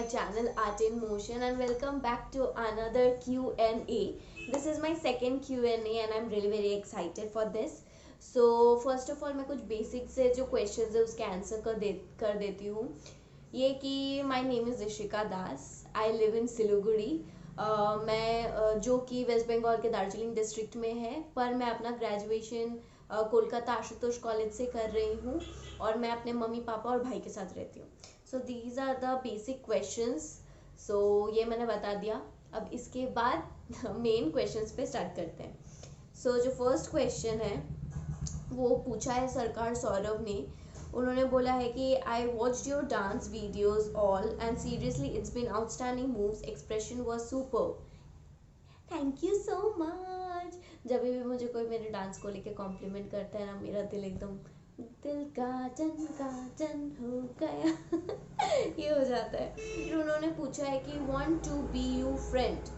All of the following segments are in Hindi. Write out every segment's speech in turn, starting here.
channel Art in Motion and welcome back to another Q&A. This is my second Q&A and I'm really very excited for this. So first of all मैं कुछ basic से जो questions है उसके answer कर देती हूँ. ये कि my name is Ishika Das. I live in Siliguri. मैं जो कि वेस्ट बंगाल के दार्जिलिंग डिस्ट्रिक्ट में है, पर मैं अपना ग्रेजुएशन कोलकाता आशुतोष कॉलेज से कर रही हूँ और मैं अपने मम्मी पापा और भाई के साथ रहती हूँ. So these are the basic questions. सो ये मैंने बता दिया. अब इसके बाद मेन क्वेश्चंस पे स्टार्ट करते हैं. सो जो फर्स्ट क्वेश्चन है वो पूछा है सरकार सौरभ ने. उन्होंने बोला है कि I watched your dance videos all and seriously it's been outstanding moves, expression was super. Thank you so much. जब भी मुझे कोई मेरे डांस को लेके कॉम्प्लीमेंट करता है ना, मेरा दिल का जन हो गया ये हो जाता है. फिर उन्होंने पूछा है कि want to be you friend,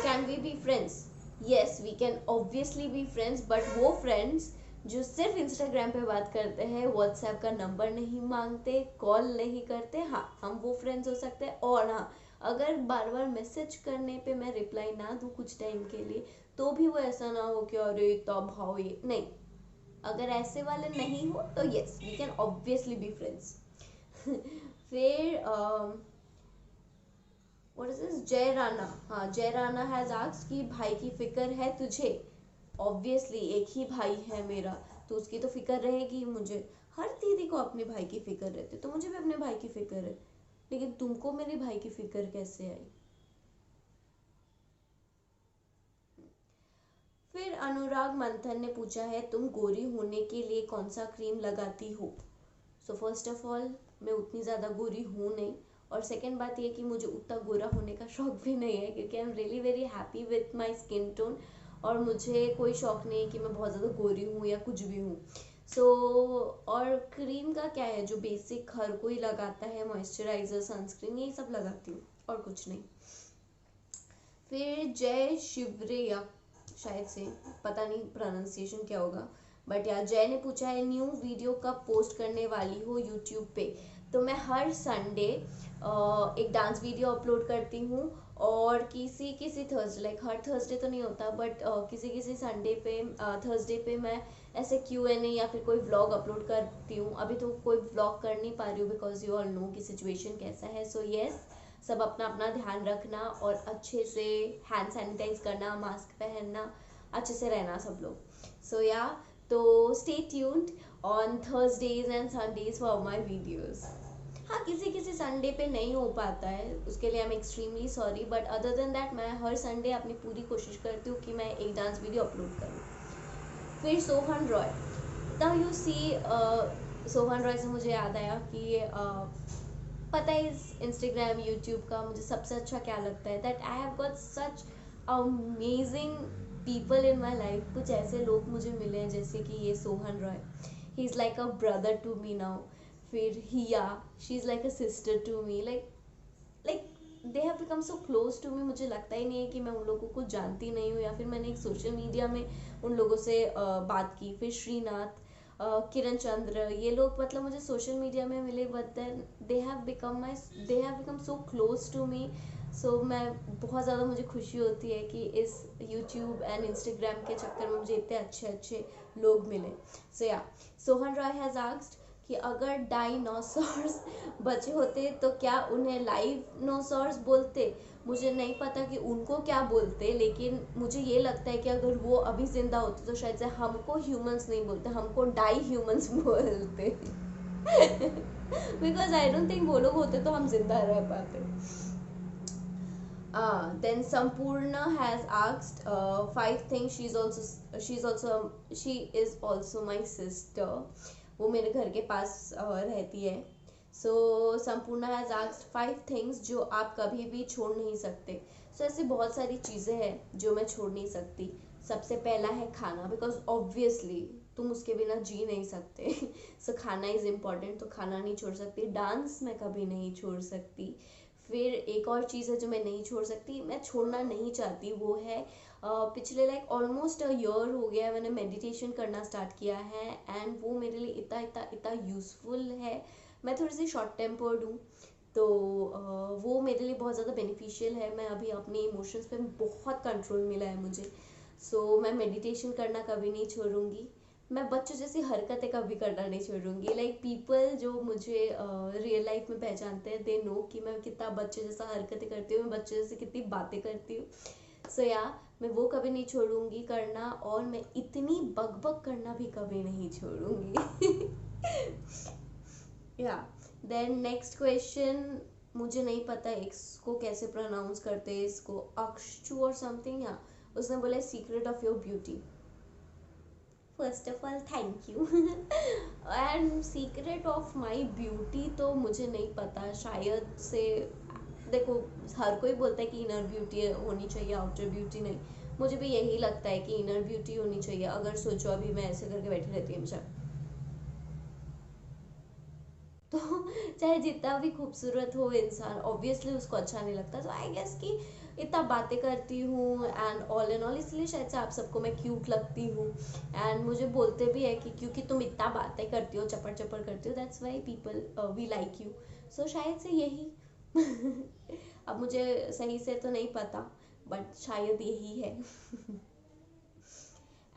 can we be friends? Yes, we can obviously be friends, but वो friends जो सिर्फ इंस्टाग्राम पे बात करते हैं, व्हाट्सएप का नंबर नहीं मांगते, कॉल नहीं करते, हाँ हम वो फ्रेंड्स हो सकते हैं. और हाँ, अगर बार बार मैसेज करने पे मैं रिप्लाई ना दूँ कुछ टाइम के लिए, तो भी वो ऐसा ना हो कि अरे तब भाव ये नहीं. अगर ऐसे वाले नहीं हो तो yes we can obviously be friends. फिर what is this, Jay Rana. हाँ, जय राणा हैज आस्क्ड कि भाई की फिक्र है तुझे. ऑब्वियसली एक ही भाई है मेरा, तो उसकी तो फिक्र रहेगी मुझे. हर दीदी को अपने भाई की फिक्र रहती है, तो मुझे भी अपने भाई की फिक्र है. लेकिन तुमको मेरे भाई की फिक्र कैसे आई? फिर अनुराग मंथन ने पूछा है तुम गोरी होने के लिए कौन सा क्रीम लगाती हो. सो फर्स्ट ऑफ ऑल मैं उतनी ज़्यादा गोरी हूँ नहीं, और सेकेंड बात ये कि मुझे उतना गोरा होने का शौक भी नहीं है, क्योंकि I am really very happy with my skin tone. और मुझे कोई शौक नहीं है कि मैं बहुत ज़्यादा गोरी हूँ या कुछ भी हूँ. सो और क्रीम का क्या है, जो बेसिक हर कोई लगाता है, मॉइस्चराइजर, सनस्क्रीन, यही सब लगाती हूँ और कुछ नहीं. फिर जय शिवरेया, शायद से, पता नहीं प्रोनाउंसिएशन क्या होगा, बट यार जय ने पूछा है न्यू वीडियो कब पोस्ट करने वाली हो यूट्यूब पे. तो मैं हर संडे एक डांस वीडियो अपलोड करती हूँ, और किसी किसी थर्सडे, लाइक हर थर्सडे तो नहीं होता, बट किसी किसी संडे पे, थर्सडे पे मैं ऐसे Q&A या फिर कोई व्लॉग अपलोड करती हूँ. अभी तो कोई व्लॉग कर नहीं पा रही हूँ बिकॉज यू ऑल नो कि सिचुएशन कैसा है. सो येस, सब अपना अपना ध्यान रखना और अच्छे से हैंड सैनिटाइज करना, मास्क पहनना, अच्छे से रहना सब लोग. सो या, तो stay tuned on Thursdays and Sundays for my videos. हाँ, किसी किसी संडे पे नहीं हो पाता है, उसके लिए I am extremely sorry, but other than that मैं हर संडे अपनी पूरी कोशिश करती हूँ कि मैं एक डांस वीडियो अपलोड करूँ. फिर Sohan Roy. Now you see, Sohan Roy से मुझे याद आया कि पता है इस इंस्टाग्राम यूट्यूब का मुझे सबसे अच्छा क्या लगता है, that I have got such amazing people in my life. कुछ ऐसे लोग मुझे मिले हैं जैसे कि ये Sohan Roy, he is like a brother to me now. फिर Hiya, she is like a sister to me, like they have become so close to me. मुझे लगता ही नहीं है कि मैं उन लोगों को जानती नहीं हूँ, या फिर मैंने एक सोशल मीडिया में उन लोगों से बात की. फिर श्रीनाथ, किरण चंद्र, ये लोग मतलब मुझे सोशल मीडिया में मिले, but then they have become so close to me. So मैं बहुत ज़्यादा, मुझे खुशी होती है कि इस यूट्यूब एंड इंस्टाग्राम के चक्कर में मुझे इतने अच्छे अच्छे लोग मिले. सो या, सोहन रॉय हैज़ आस्क्ड कि अगर डायनासोर्स बचे होते तो क्या उन्हें लाइव नोसॉर्स बोलते. मुझे नहीं पता कि उनको क्या बोलते, लेकिन मुझे ये लगता है कि अगर वो अभी जिंदा होते तो शायद से हमको ह्यूमंस नहीं बोलते, हमको डाई ह्यूमंस बोलते. बिकॉज आई डोंट थिंक वो लोग होते तो हम जिंदा रह पाते. Then Sampurna has asked 5 things. She is also my sister. वो मेरे घर के पास रहती है. सो संपूर्णा हैज़ आस्क्ड 5 things जो आप कभी भी छोड़ नहीं सकते. सो ऐसी बहुत सारी चीज़ें हैं जो मैं छोड़ नहीं सकती. सबसे पहला है खाना, बिकॉज ऑब्वियसली तुम उसके बिना जी नहीं सकते. सो खाना इज़ इम्पॉर्टेंट, तो खाना नहीं छोड़ सकती. डांस मैं कभी नहीं छोड़ सकती. फिर एक और चीज़ है जो मैं नहीं छोड़ सकती, मैं छोड़ना नहीं चाहती, वो है पिछले लाइक ऑलमोस्ट अ ईयर हो गया मैंने मेडिटेशन करना स्टार्ट किया है, एंड वो मेरे लिए इतना इतना इतना यूज़फुल है. मैं थोड़ी सी शॉर्ट टेम्पर्ड हूँ, तो वो मेरे लिए बहुत ज़्यादा बेनिफिशियल है। मैं अभी अपने इमोशंस पे बहुत कंट्रोल मिला है मुझे। मैं मेडिटेशन करना कभी नहीं छोड़ूंगी। मैं बच्चों जैसी हरकतें कभी करना नहीं छोड़ूंगी। लाइक पीपल जो मुझे रियल लाइफ में पहचानते हैं, दे नो कि मैं कितना बच्चे जैसा हरकतें करती हूँ, मैं बच्चे जैसे कितनी बातें करती हूँ। मैं वो कभी नहीं छोड़ूंगी करना, और मैं इतनी बकबक करना भी कभी नहीं छोड़ूंगी। या देन नेक्स्ट क्वेश्चन, मुझे नहीं पता इसको कैसे प्रोनाउंस करते हैं, इसको अक्षु और समथिंग। या उसने बोला secret of your beauty. First of all thank you. And secret of my beauty तो मुझे नहीं पता, शायद से देखो हर कोई बोलता है कि इनर ब्यूटी होनी चाहिए, आउटर ब्यूटी नहीं। मुझे भी यही लगता है कि इनर ब्यूटी होनी चाहिए। अगर सोचो अभी मैं ऐसे करके बैठी रहती हूँ हमेशा, तो चाहे जितना भी खूबसूरत हो इंसान, ऑब्वियसली उसको अच्छा नहीं लगता। तो आई गेस कि इतना बातें करती हूँ एंड ऑल एंड ऑल, इसलिए शायद से आप सबको मैं क्यूट लगती हूँ। एंड मुझे बोलते भी है कि क्योंकि तुम इतना बातें करती हो, चपड़ चपड़ करती हो, that's why people we like you. So शायद से यही। अब मुझे सही से तो नहीं पता, बट शायद यही है।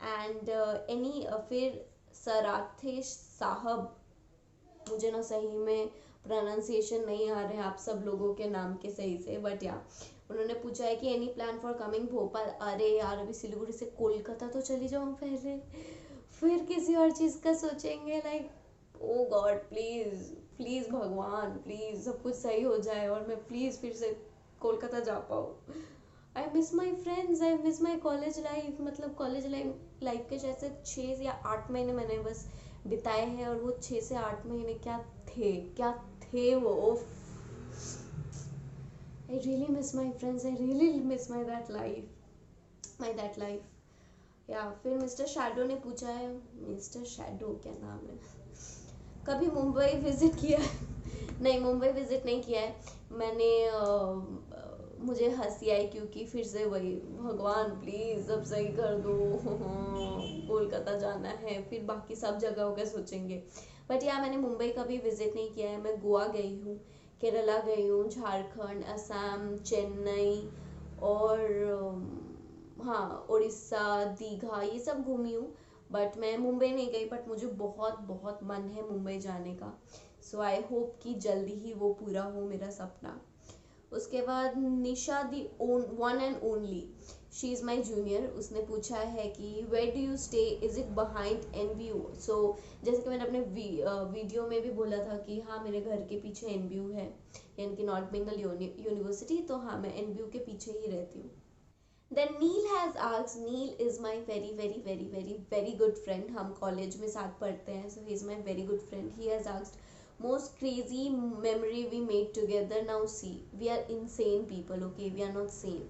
एंड एनी फिर सराथेश साहब, मुझे ना सही में प्रोनाउंसिएशन नहीं आ रहे हैं आप सब लोगों के नाम के सही से, बट या उन्होंने पूछा है कि any plan for coming Bhopal. अरे यार अभी सिलीगुड़ी से कोलकाता तो चली जाऊँ पहले, फिर किसी और चीज़ का सोचेंगे। Like oh God, please please भगवान, प्लीज़ सब कुछ सही हो जाए और मैं प्लीज़ फिर से कोलकाता जा पाऊँ। I miss my friends, I miss my college life. मतलब कॉलेज लाइफ के शायद से 6 या 8 महीने मैंने बस बिताए हैं, और वो 6 से 8 महीने क्या थे वो। I really miss my friends, I really miss my that life. या फिर मिस्टर शैडो ने पूछा है, मिस्टर शैडो क्या नाम है, कभी मुंबई विजिट किया है? नहीं, मुंबई विजिट नहीं किया है मैंने। मुझे हंसी आई क्योंकि फिर से वही, भगवान प्लीज अब सही कर दो। कोलकाता जाना है, फिर बाकी सब जगहों का सोचेंगे। बट या मैंने मुंबई कभी विजिट नहीं किया है। मैं गोवा गई हूँ, केरला गई हूँ, झारखंड, असम, चेन्नई, और हाँ उड़ीसा, दीघा, ये सब घूमी हूँ। बट मैं मुंबई नहीं गई, बट मुझे बहुत बहुत मन है मुंबई जाने का। आई होप कि जल्दी ही वो पूरा हो मेरा सपना। उसके बाद Nisha di one and only, she is my junior, उसने पूछा है कि where do you stay, is it behind NBU? जैसे कि मैंने अपने वीडियो में भी बोला था कि हाँ मेरे घर के पीछे NBU है, यानी कि नॉर्थ बंगाल यूनिवर्सिटी। तो हाँ मैं NBU के पीछे ही रहती हूँ। Then Neil has asked, Neil is my very very very very very good friend, हम कॉलेज में साथ पढ़ते हैं, so he is my very good friend. He has asked most crazy memory we made together. Now see, we are insane people, okay, we are not sane.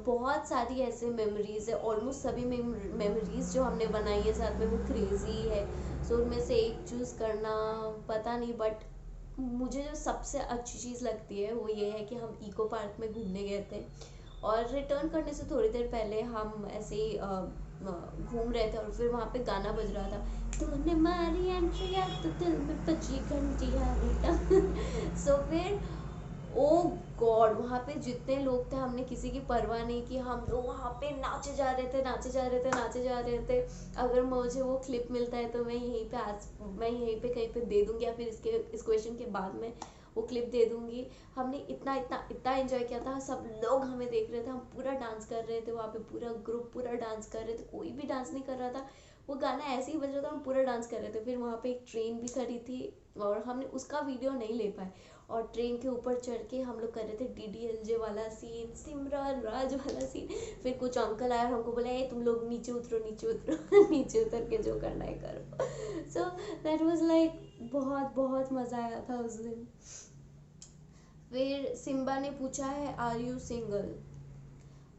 बहुत सारी ऐसे मेमोरीज है, ऑलमोस्ट सभी मेमोरीज जो हमने बनाई है साथ में वो क्रेजी है। उनमें से एक चूज़ करना पता नहीं, बट मुझे जो सबसे अच्छी चीज़ लगती है वो ये है कि हम इको पार्क में घूमने गए थे, और रिटर्न करने से थोड़ी देर पहले हम ऐसे ही घूम रहे थे, और फिर वहाँ पे गाना बज रहा था, तूने मारी एंट्री तो दिल में बजी घंटियां बेटा। फिर ओ गॉड, वहाँ पे जितने लोग थे हमने किसी की परवाह नहीं की, हम लोग वहाँ पे नाचे जा रहे थे, नाचे जा रहे थे, नाचे जा रहे थे। अगर मुझे वो क्लिप मिलता है तो मैं यहीं पे कहीं पे दे दूंगी, या फिर इस क्वेश्चन के बाद में वो क्लिप दे दूंगी। हमने इतना इतना इतना एंजॉय किया था, सब लोग हमें देख रहे थे, हम पूरा डांस कर रहे थे वहाँ पे, पूरा ग्रुप पूरा डांस कर रहे थे, कोई भी डांस नहीं कर रहा था, वो गाना ऐसे ही बज रहा था, हम पूरा डांस कर रहे थे। फिर वहाँ पे एक ट्रेन भी खड़ी थी, और हमने उसका वीडियो नहीं ले पाए, और ट्रेन के ऊपर चढ़ के हम लोग कर रहे थे DDLJ वाला सीन, सिमरन राज वाला सीन। फिर कुछ अंकल आए और हमको बोला तुम लोग नीचे उतरो, नीचे उतरो। नीचे उतर के जो करना है करो। दैट वाज लाइक बहुत बहुत मज़ा आया था उस दिन। फिर सिम्बा ने पूछा है आर यू सिंगल?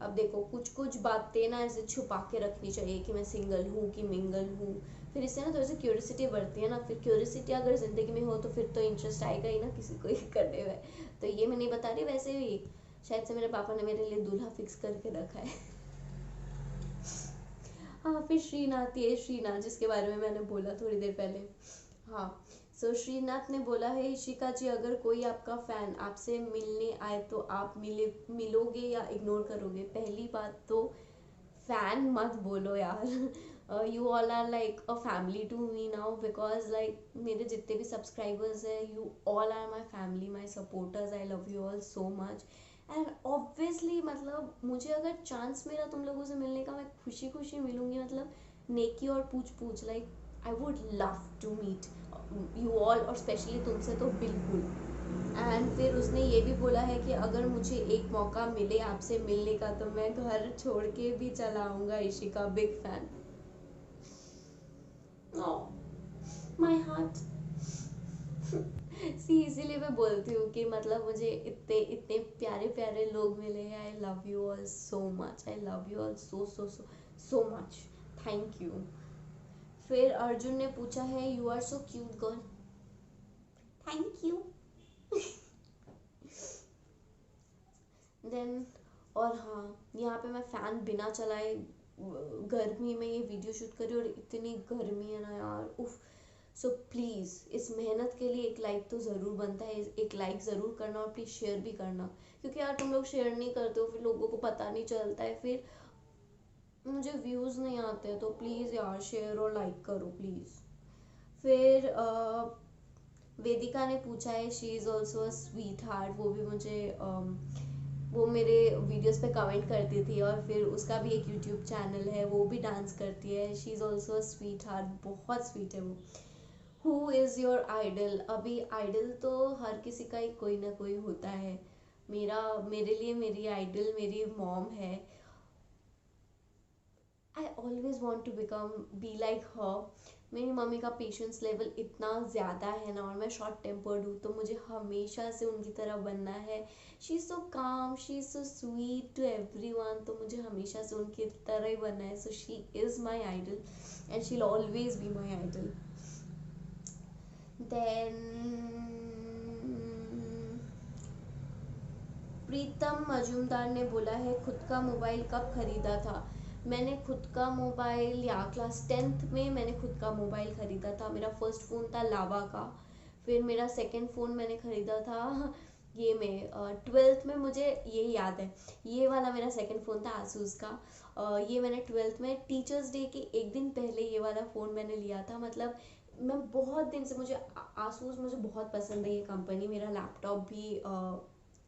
अब देखो कुछ कुछ बातें ना ऐसे छुपा के रखनी चाहिए कि मैं सिंगल हूँ कि मिंगल हूँ, फिर इससे ना थोड़ी सी क्यूरियोसिटी बढ़ती है ना, फिर क्यूरियोसिटी अगर ज़िंदगी में हो तो फिर तो इंटरेस्ट आएगा ही ना किसी को ही करने में। तो ये मैं नहीं बता रही, वैसे भी शायद से मेरे पापा ने मेरे लिए दूल्हा फिक्स करके रखा है। हाँ फिर श्रीनाथ, ये श्रीनाथ जिसके बारे में मैंने बोला थोड़ी देर पहले। हाँ सो श्रीनाथ ने बोला है, इशिका जी अगर कोई आपका फैन आपसे मिलने आए तो आप मिलोगे या इग्नोर करोगे? पहली बात तो फैन मत बोलो यार। You all are like a family to me now, because like मेरे जितने भी सब्सक्राइबर्स हैं, you all are my family, my supporters, I love you all so much. And obviously मतलब मुझे अगर चांस मिला तुम लोगों से मिलने का, मैं खुशी खुशी मिलूंगी, मतलब नेकी और पूछ पूछ, like I would love to meet you all, और स्पेशली तुमसे तो बिल्कुल। एंड फिर उसने ये भी बोला है कि अगर मुझे एक मौका मिले आपसे मिलने का तो मैं घर छोड़ के भी चला आऊँगा। Ishika big fan. My heart. सी इसीलिए मैं बोलती हूँ कि मतलब मुझे इतने इतने प्यारे प्यारे लोग मिले हैं। I love you all so much, I love you all so so so so much, thank you. फिर अर्जुन ने पूछा है, you are so cute girl, thank you. Then और हाँ, यहाँ पे मैं फ़ैन बिना चलाए गर्मी में ये वीडियो शूट करी, और इतनी गर्मी है ना यार, उफ। सो प्लीज़ इस मेहनत के लिए एक लाइक तो ज़रूर बनता है, एक लाइक ज़रूर करना, और प्लीज़ शेयर भी करना, क्योंकि यार तुम लोग शेयर नहीं करते हो, फिर लोगों को पता नहीं चलता है, फिर मुझे व्यूज़ नहीं आते, तो प्लीज़ यार शेयर और लाइक करो प्लीज़। फिर वेदिका ने पूछा है, she is also a sweet heart, वो भी मुझे वो मेरे वीडियोस पे कमेंट करती थी, और फिर उसका भी एक यूट्यूब चैनल है, वो भी डांस करती है। She is also a sweetheart, बहुत स्वीट है वो। Who is your idol? अभी आइडल तो हर किसी का ही कोई ना कोई होता है। मेरे लिए मेरी आइडल मेरी मॉम है। I always want to be like her. मेरी मम्मी का पेशेंस लेवल इतना ज़्यादा है ना, और मैं शॉर्ट टेम्पर्ड हूँ, तो मुझे हमेशा से उनकी तरह बनना है। She is so calm, she is so sweet to everyone, तो मुझे हमेशा से उनकी तरह ही बनना है। So she is my idol and she will always be my idol. Then Pritam Majumdar ने बोला है, खुद का मोबाइल कब खरीदा था? मैंने खुद का मोबाइल या क्लास 10th में मैंने खुद का मोबाइल ख़रीदा था। मेरा फर्स्ट फ़ोन था लावा का। फिर मेरा सेकंड फ़ोन मैंने ख़रीदा था ये में 12th में, मुझे ये याद है, ये वाला मेरा सेकंड फ़ोन था आसूस का। ये मैंने 12th में टीचर्स डे के एक दिन पहले ये वाला फ़ोन मैंने लिया था। मतलब मैं बहुत दिन से, मुझे आसूस मुझे बहुत पसंद है ये कंपनी। मेरा लैपटॉप भी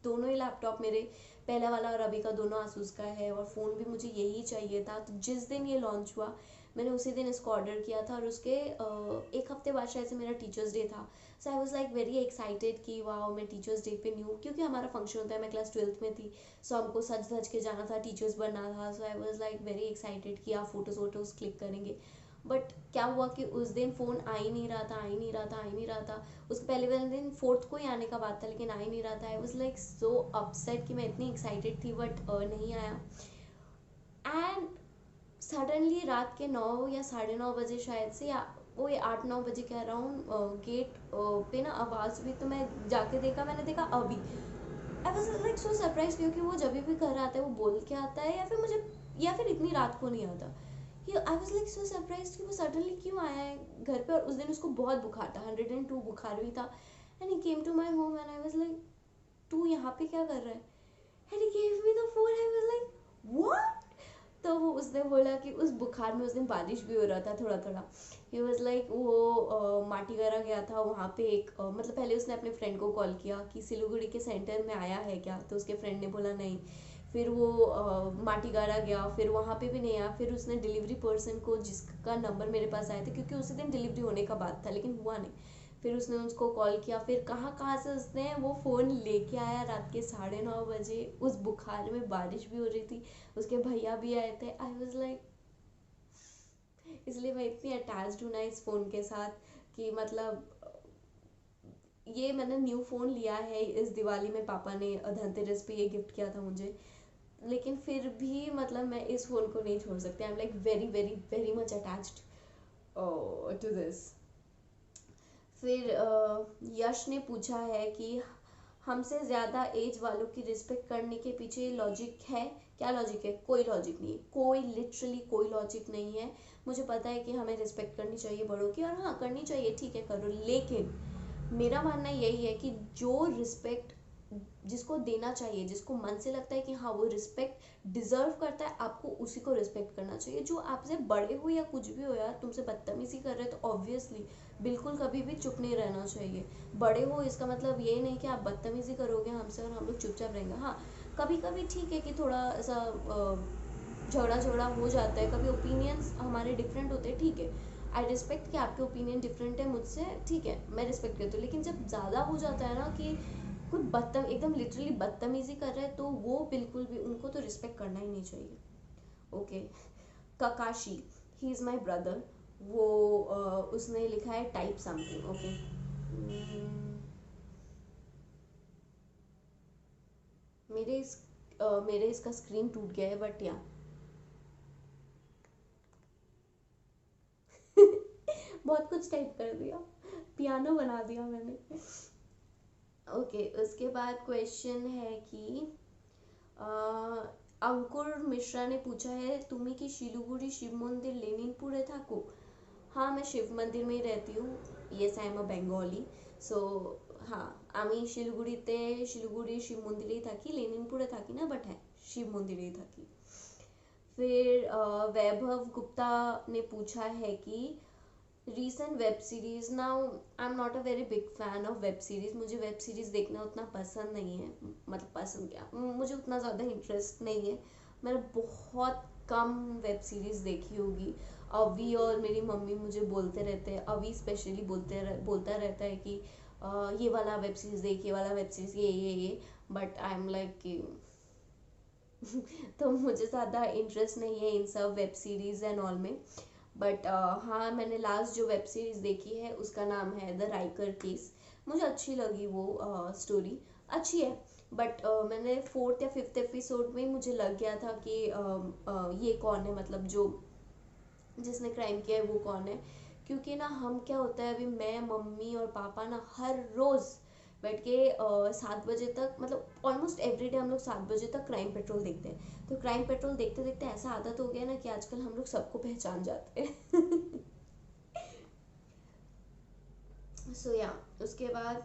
दोनों ही लैपटॉप मेरे, पहला वाला और अभी का, दोनों आसूस का है, और फ़ोन भी मुझे यही चाहिए था। तो जिस दिन ये लॉन्च हुआ मैंने उसी दिन इसको ऑर्डर किया था, और उसके एक हफ्ते बाद शायद से मेरा टीचर्स डे था। So I was like very excited कि वाह मैं टीचर्स डे पे न्यू, क्योंकि हमारा फंक्शन होता है, मैं क्लास 12th में थी, सो हमको सज धज के जाना था, टीचर्स बनना था। So I was like very excited कि आप फ़ोटोज़ वोटोज़ क्लिक करेंगे। बट क्या हुआ कि उस दिन फ़ोन आ ही नहीं रहा था, आ ही नहीं रहा था, आ ही नहीं रहा था। उसके पहले वाले दिन 4th को ही आने का बात था, लेकिन आ ही नहीं रहा था। आई वाज लाइक सो अपसेट कि मैं इतनी एक्साइटेड थी, बट नहीं आया। एंड सडनली रात के 9 या 9:30 बजे शायद से, या वो 8-9 बजे कह रहा हूँ, गेट पे ना आवाज़ हुई, तो मैं जाके देखा, मैंने देखा अभी। आई वाज लाइक सो सरप्राइज, क्योंकि वो जब भी घर आता है वो बोल के आता है, या फिर इतनी रात को नहीं आता। आई वाज लाइक सो सरप्राइज कि वो सडनली क्यों आया है घर पे। और उस दिन उसको बहुत बुखार था, 102 बुखार भी था। And he came to my home and I was like, तू यहाँ पे क्या कर रहा है? And he gave me the phone. I was like what? तो वो उसने बोला कि उस बुखार में उस दिन बारिश भी हो रहा था थोड़ा थोड़ा। ही वॉज लाइक वो माटीगारा गया था वहाँ पे एक मतलब पहले उसने अपने फ्रेंड को कॉल किया कि सिलीगुड़ी के सेंटर में आया है क्या, तो उसके फ्रेंड ने बोला नहीं। फिर वो माटीगारा गया, फिर वहाँ पे भी नहीं आया। फिर उसने डिलीवरी पर्सन को, जिसका नंबर मेरे पास आया था, क्योंकि उसी दिन डिलीवरी होने का बात था लेकिन हुआ नहीं, फिर उसने उसको कॉल किया। फिर कहाँ कहाँ से उसने वो फ़ोन लेके आया रात के 9:30 बजे, उस बुखार में, बारिश भी हो रही थी, उसके भैया भी आए थे। आई वाज लाइक, इसलिए मैं इतनी अटैच्ड हूँ ना इस फ़ोन के साथ कि मतलब ये मैंने न्यू फ़ोन लिया है इस दिवाली में, पापा ने धनतेरस पे ये गिफ्ट किया था मुझे, लेकिन फिर भी मतलब मैं इस फ़ोन को नहीं छोड़ सकती। I am like very very very much attached to this. फिर यश ने पूछा है कि हमसे ज़्यादा एज वालों की रिस्पेक्ट करने के पीछे लॉजिक है? क्या लॉजिक है? कोई लॉजिक नहीं है, कोई लिटरली कोई लॉजिक नहीं है। मुझे पता है कि हमें रिस्पेक्ट करनी चाहिए बड़ों की, और हाँ करनी चाहिए, ठीक है करो, लेकिन मेरा मानना यही है कि जो रिस्पेक्ट जिसको देना चाहिए, जिसको मन से लगता है कि हाँ वो रिस्पेक्ट डिजर्व करता है, आपको उसी को रिस्पेक्ट करना चाहिए। जो आपसे बड़े हो या कुछ भी हो यार, तुमसे बदतमीजी कर रहे तो ऑब्वियसली बिल्कुल कभी भी चुप नहीं रहना चाहिए। बड़े हो इसका मतलब ये नहीं कि आप बदतमीजी करोगे हमसे और हम लोग चुपचाप रहेंगे। हाँ कभी कभी ठीक है कि थोड़ा ऐसा झगड़ा झगड़ा हो जाता है, कभी ओपिनियंस हमारे डिफरेंट होते हैं, ठीक है, आई रिस्पेक्ट कि आपके ओपिनियन डिफरेंट है मुझसे, ठीक है मैं रिस्पेक्ट करती हूँ। लेकिन जब ज़्यादा हो जाता है ना कि कोई एकदम लिटरली बदतमीजी कर रहा है, तो वो बिल्कुल भी उनको तो रिस्पेक्ट करना ही नहीं चाहिए। Okay, ककाशी, he is my brother, वो उसने लिखा है टाइप समथिंग। ओके, मेरे इसका स्क्रीन टूट गया है, बट या बहुत कुछ टाइप कर दिया, पियानो बना दिया मैंने। ओके, उसके बाद क्वेश्चन है कि अंकुर मिश्रा ने पूछा है, তুমি কি শিলিগুড়ি শিব মন্দির লেনিনপুরে থাকো? हाँ मैं शिव मंदिर में ही रहती हूँ। Yes I am a Bengali. So हाँ আমি শিলিগুড়িতে শিলিগুড়ি শিব মন্দিরেই থাকি, লেনিনপুরে থাকি না, বাট হ্যাঁ শিব মন্দিরেই থাকি। फिर वैभव गुप्ता ने पूछा है कि recent web series. Now I am not a very big fan of web series, मुझे वेब सीरीज देखना उतना पसंद नहीं है, मतलब पसंद क्या, मुझे उतना ज़्यादा इंटरेस्ट नहीं है। मैंने बहुत कम वेब सीरीज देखी होगी। अभी और मेरी मम्मी मुझे बोलते रहते हैं, अभी स्पेशली बोलता रहता है कि ये वाला वेब सीरीज देख, ये वाला वेब सीरीज, ये बट आई एम लाइक कि तो मुझे ज़्यादा इंटरेस्ट नहीं है इन सब वेब सीरीज एंड ऑल में। बट हाँ मैंने लास्ट जो वेब सीरीज देखी है उसका नाम है द राइकर केस। मुझे अच्छी लगी वो स्टोरी, अच्छी है, बट मैंने फोर्थ या फिफ्थ एपिसोड में मुझे लग गया था कि ये कौन है, मतलब जो जिसने क्राइम किया है वो कौन है। क्योंकि ना हम क्या होता है, अभी मैं मम्मी और पापा ना हर रोज़ बैठ के 7 बजे तक, मतलब ऑलमोस्ट एवरी डे हम लोग 7 बजे तक क्राइम पेट्रोल देखते हैं। तो क्राइम पेट्रोल देखते देखते ऐसा आदत हो गया ना कि आजकल हम लोग सबको पहचान जाते हैं। सो या उसके बाद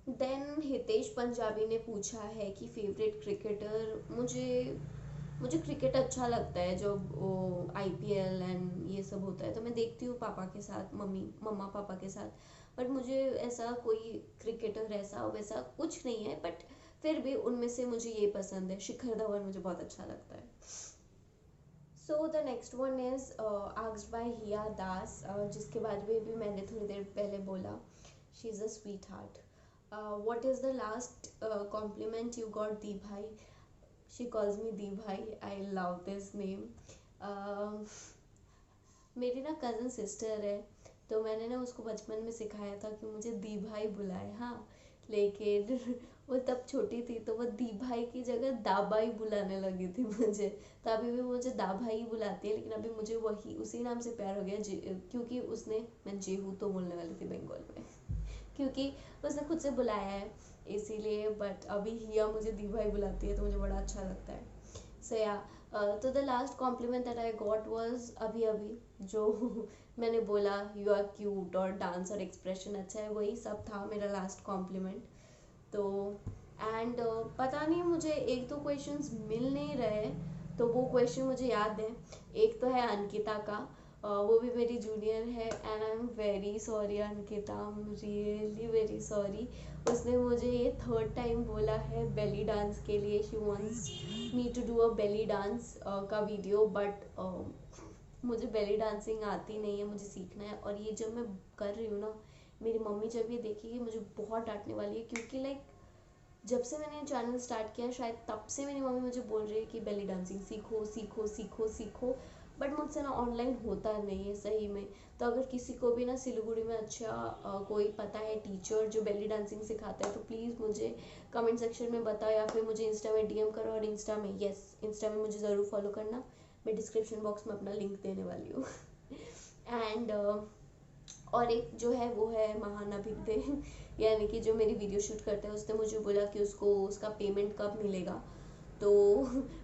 देन हितेश पंजाबी ने पूछा है कि फेवरेट क्रिकेटर। मुझे क्रिकेट अच्छा लगता है, जब वो आईपीएल एंड ये सब होता है तो मैं देखती हूँ पापा के साथ, मम्मा पापा के साथ। बट मुझे ऐसा कोई क्रिकेटर ऐसा वैसा कुछ नहीं है, बट फिर भी उनमें से मुझे ये पसंद है, शिखर धवन मुझे बहुत अच्छा लगता है। So the next one is asked by Hiya Das, जिसके बारे में भी मैंने थोड़ी देर पहले बोला। She is a sweetheart. What is the last compliment you got di भाई? शी कॉल्स मी दी भाई, आई लव दिस नेम। मेरी ना कज़न सिस्टर है, तो मैंने ना उसको बचपन में सिखाया था कि मुझे दी भाई बुलाए, हाँ, लेकिन वो तब छोटी थी तो वो दी भाई की जगह दाबाई बुलाने लगी थी मुझे। तो अभी भी मुझे दाभाई ही बुलाती है, लेकिन अभी मुझे वही उसी नाम से प्यार हो गया, क्योंकि उसने, मैं जेहू तो बोलने वाली थी बंगाल में, क्योंकि उसने खुद से बुलाया है इसीलिए। बट अभी हिया मुझे दी भाई बुलाती है तो मुझे बड़ा अच्छा लगता है। सो या तो the last compliment that I got was अभी अभी जो मैंने बोला यू आर क्यूट और डांस और एक्सप्रेशन अच्छा है, वही सब था मेरा लास्ट कॉम्प्लीमेंट। तो एंड पता नहीं मुझे एक दो क्वेश्चंस मिल नहीं रहे, तो वो क्वेश्चन मुझे याद है। एक तो है अंकिता का, वो भी मेरी जूनियर है, and I am very sorry Ankita, I am really very sorry. उसने मुझे ये थर्ड टाइम बोला है बेली डांस के लिए, she wants me to do a belly dance का वीडियो, बट मुझे बेली डांसिंग आती नहीं है, मुझे सीखना है। और ये जब मैं कर रही हूँ ना, मेरी मम्मी जब ये देखेगी मुझे बहुत डांटने वाली है, क्योंकि लाइक जब से मैंने चैनल स्टार्ट किया शायद तब से मेरी मम्मी मुझे बोल रही है कि बेली डांसिंग सीखो सीखो सीखो सीखो, बट मुझसे ना ऑनलाइन होता नहीं है सही में। तो अगर किसी को भी ना सिलीगुड़ी में अच्छा कोई पता है टीचर जो बेली डांसिंग सिखाता है, तो प्लीज़ मुझे कमेंट सेक्शन में बताओ, या फिर मुझे इंस्टा में डीएम करो। और इंस्टा में मुझे ज़रूर फॉलो करना, मैं डिस्क्रिप्शन बॉक्स में अपना लिंक देने वाली हूँ। एंड और एक जो है वो है महाना भिगदे। यानी कि जो मेरी वीडियो शूट करता है उसने मुझे बोला कि उसको उसका पेमेंट कब मिलेगा, तो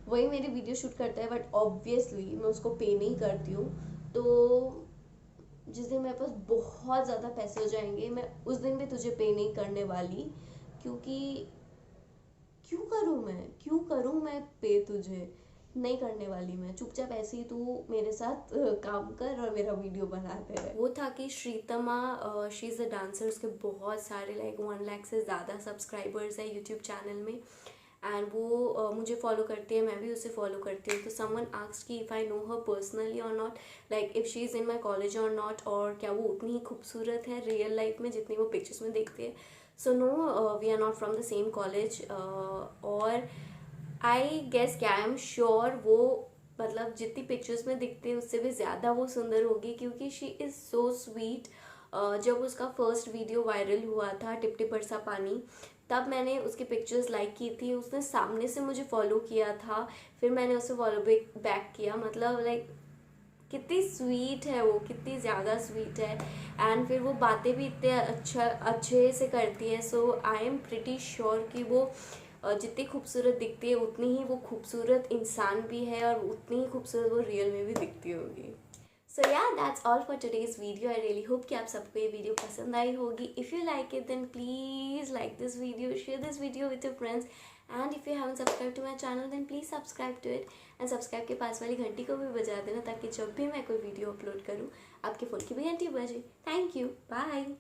वही मेरी वीडियो शूट करता है, बट ऑब्वियसली मैं उसको पे नहीं करती हूँ। तो जिस दिन मेरे पास बहुत ज़्यादा पैसे हो जाएंगे, मैं उस दिन भी तुझे पे नहीं करने वाली, क्योंकि क्यों करूँ मैं पे तुझे, नहीं करने वाली मैं। चुपचाप ऐसे ही तू मेरे साथ काम कर और मेरा वीडियो बनाते रहे। वो था कि श्रीतमा, शी इज़ अ डांसर, उसके बहुत सारे लाइक 1 लाख से ज़्यादा सब्सक्राइबर्स है यूट्यूब चैनल में, एंड वो मुझे फॉलो करती है, मैं भी उसे फॉलो करती हूँ। तो समवन आस्क्ड कि if I know her personally और not, like if she is in my college और नॉट, और क्या वो उतनी ही खूबसूरत है रियल लाइफ में जितनी वो पिक्चर्स में देखती है। So no, we are not from the same college, और आई गेस क्या आई एम श्योर वो मतलब जितनी पिक्चर्स में दिखती है उससे भी ज़्यादा वो सुंदर होगी, क्योंकि शी इज़ सो स्वीट। जब उसका फर्स्ट वीडियो वायरल हुआ था टिप टिप बरसा पानी, तब मैंने उसकी पिक्चर्स लाइक की थी, उसने सामने से मुझे फॉलो किया था, फिर मैंने उसे फॉलो बैक किया। मतलब लाइक कितनी स्वीट है वो, कितनी ज़्यादा स्वीट है, एंड फिर वो बातें भी इतने अच्छे से करती है। सो आई एम प्रिटी श्योर कि वो जितनी खूबसूरत दिखती है उतनी ही वो खूबसूरत इंसान भी है, और उतनी ही खूबसूरत वो रियल में भी दिखती होगी। So yeah that's all for today's video. I really hope कि आप सबको ये वीडियो पसंद आई होगी। If you like it then please like this video, share this video with your friends, and if you haven't subscribe to my channel then please subscribe to it, and subscribe के पास वाली घंटी को भी बजा देना, ताकि जब भी मैं कोई वीडियो अपलोड करूँ आपके फ़ोन की भी घंटी बजे। Thank you, bye.